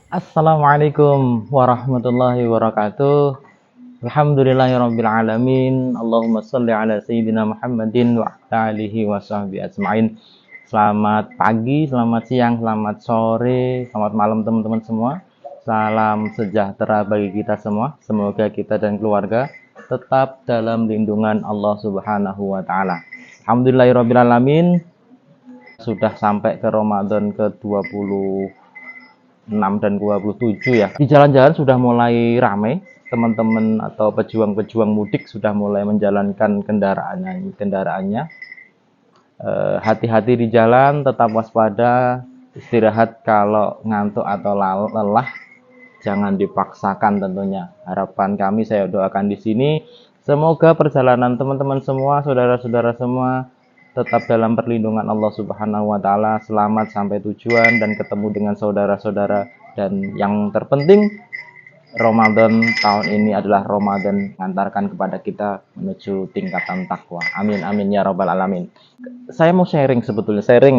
Assalamualaikum warahmatullahi wabarakatuh. Alhamdulillahirabbil alamin. Allahumma shalli ala sayyidina Muhammadin wa ala alihi wa sahbihi ajmain. Selamat pagi, selamat siang, selamat sore, selamat malam teman-teman semua. Salam sejahtera bagi kita semua. Semoga kita dan keluarga tetap dalam lindungan Allah Subhanahu wa taala. Alhamdulillahirabbil alamin. Sudah sampai ke Ramadan ke-26 dan 27 ya. Di jalan-jalan sudah mulai ramai, teman-teman atau pejuang-pejuang mudik sudah mulai menjalankan kendaraannya. Hati-hati di jalan, tetap waspada, istirahat kalau ngantuk atau lelah, jangan dipaksakan tentunya. Harapan kami saya doakan di sini, semoga perjalanan teman-teman semua, saudara-saudara semua tetap dalam perlindungan Allah Subhanahu wa taala, selamat sampai tujuan dan ketemu dengan saudara-saudara, dan yang terpenting Ramadan tahun ini adalah Ramadan mengantarkan kepada kita menuju tingkatan takwa. Amin amin ya rabbal alamin. Saya mau sharing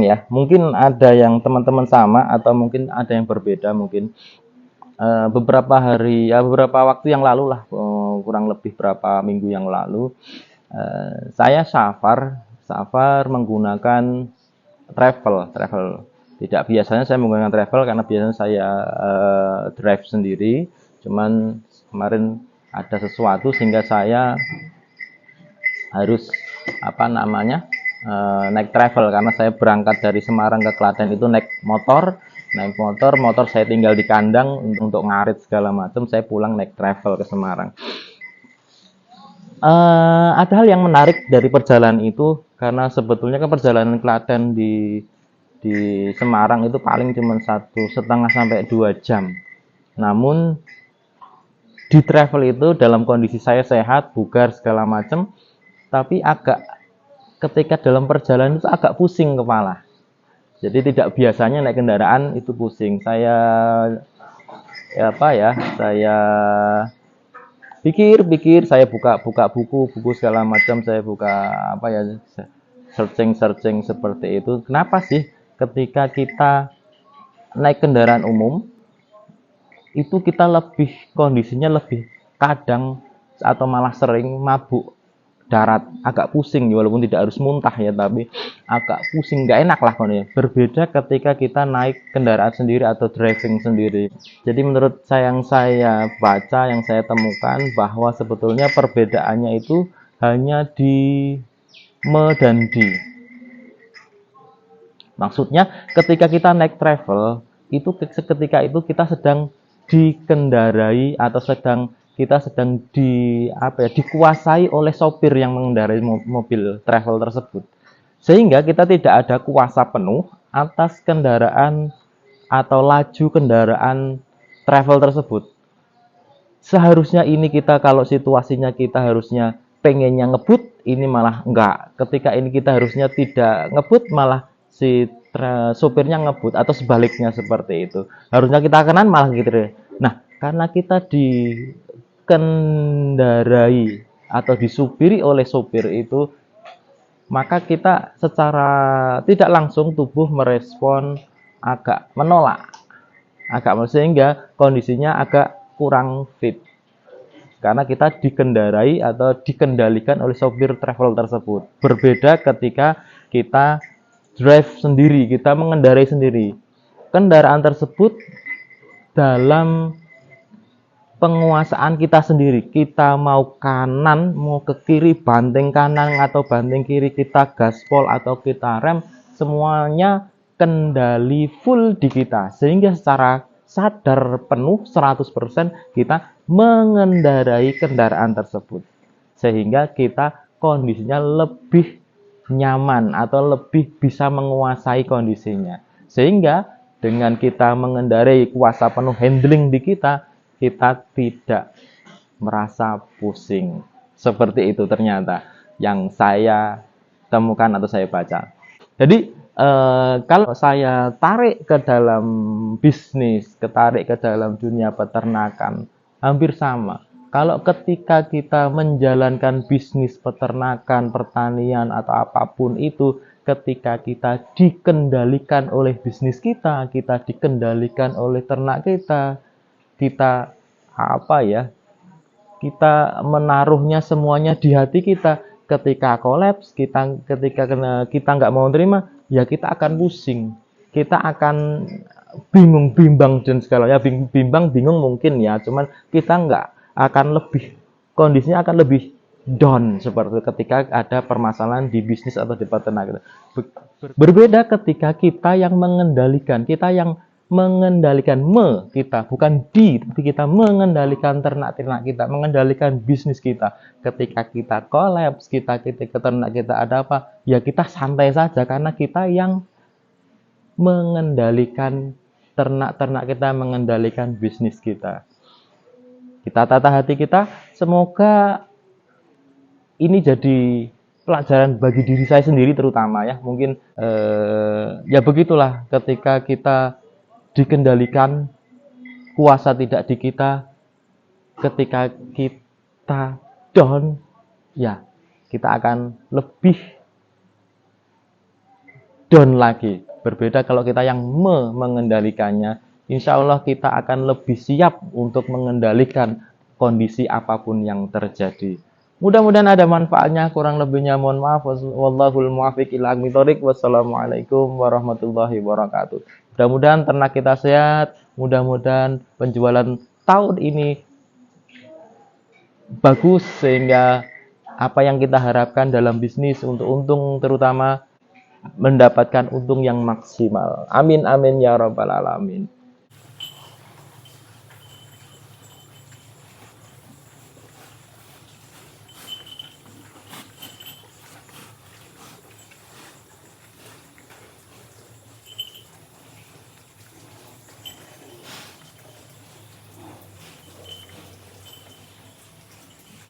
ya. Mungkin ada yang teman-teman sama atau mungkin ada yang berbeda mungkin. Beberapa waktu yang lalu lah, kurang lebih berapa minggu yang lalu, saya safar menggunakan travel. Tidak biasanya saya menggunakan travel karena biasanya saya drive sendiri. Cuman kemarin ada sesuatu sehingga saya harus naik travel, karena saya berangkat dari Semarang ke Klaten itu naik motor saya tinggal di kandang untuk ngarit segala macam, saya pulang naik travel ke Semarang. Ada hal yang menarik dari perjalanan itu, karena sebetulnya kan perjalanan Klaten di Semarang itu paling cuma 1,5 sampai 2 jam. Namun di travel itu dalam kondisi saya sehat, bugar segala macam, tapi ketika dalam perjalanan itu agak pusing kepala. Jadi tidak biasanya naik kendaraan itu pusing. Saya pikir-pikir, saya buka buku segala macam, saya buka searching seperti itu. Kenapa sih ketika kita naik kendaraan umum itu kita kondisinya lebih kadang atau malah sering mabuk darat, agak pusing, walaupun tidak harus muntah ya, tapi agak pusing, nggak enak lah kondisinya. Berbeda ketika kita naik kendaraan sendiri atau driving sendiri. Jadi menurut yang saya baca, yang saya temukan, bahwa sebetulnya perbedaannya itu hanya di me dan di. Maksudnya ketika kita naik travel, itu ketika itu kita sedang dikendarai atau kita sedang dikuasai oleh sopir yang mengendarai mobil travel tersebut. Sehingga kita tidak ada kuasa penuh atas kendaraan atau laju kendaraan travel tersebut. Seharusnya ini kita, kalau situasinya kita harusnya pengennya ngebut, ini malah enggak. Ketika ini kita harusnya tidak ngebut, malah si sopirnya ngebut, atau sebaliknya seperti itu. Harusnya kita kanan, malah gitu deh. Nah, karena kita dikendarai atau disupiri oleh sopir itu, maka kita secara tidak langsung tubuh merespon agak menolak, sehingga kondisinya agak kurang fit, karena kita dikendarai atau dikendalikan oleh sopir travel tersebut. Berbeda ketika kita drive sendiri, kita mengendarai sendiri. Kendaraan tersebut dalam penguasaan kita sendiri. Kita mau kanan, mau ke kiri, banting kanan atau banting kiri, kita gaspol atau kita rem, semuanya kendali full di kita. Sehingga secara sadar penuh 100% kita mengendarai kendaraan tersebut. Sehingga kita kondisinya lebih nyaman atau lebih bisa menguasai kondisinya. Sehingga dengan kita mengendarai kuasa penuh handling di kita tidak merasa pusing. Seperti itu ternyata yang saya temukan atau saya baca. Jadi kalau saya tarik ke dalam bisnis, tarik ke dalam dunia peternakan, hampir sama. Kalau ketika kita menjalankan bisnis peternakan, pertanian, atau apapun itu, ketika kita dikendalikan oleh bisnis kita, kita dikendalikan oleh ternak kita, kita apa ya? Kita menaruhnya semuanya di hati kita. Ketika kolaps, ketika kita nggak mau terima, ya kita akan pusing, kita akan bingung, bimbang dan segala ya, bimbang, bingung mungkin ya, cuman kita nggak akan lebih, kondisinya akan lebih down seperti ketika ada permasalahan di bisnis atau di peternak. Berbeda ketika kita yang mengendalikan, kita bukan tapi kita mengendalikan ternak-ternak kita, mengendalikan bisnis kita. Ketika kita kolaps, ketika ternak kita ada apa, ya kita santai saja karena kita yang mengendalikan ternak-ternak kita, mengendalikan bisnis kita. Kita tata hati kita, semoga ini jadi pelajaran bagi diri saya sendiri terutama ya. Mungkin ya begitulah, ketika kita dikendalikan, kuasa tidak di kita. Ketika kita down, ya kita akan lebih down lagi. Berbeda kalau kita yang mengendalikannya, insya Allah kita akan lebih siap untuk mengendalikan kondisi apapun yang terjadi. Mudah-mudahan ada manfaatnya, kurang lebihnya mohon maaf. Wallahul muwaffiq ila aqwamit thoriq. Wassalamualaikum warahmatullahi wabarakatuh. Mudah-mudahan ternak kita sehat, mudah-mudahan penjualan tahun ini bagus sehingga apa yang kita harapkan dalam bisnis untuk untung terutama mendapatkan untung yang maksimal. Amin amin ya rabbal alamin.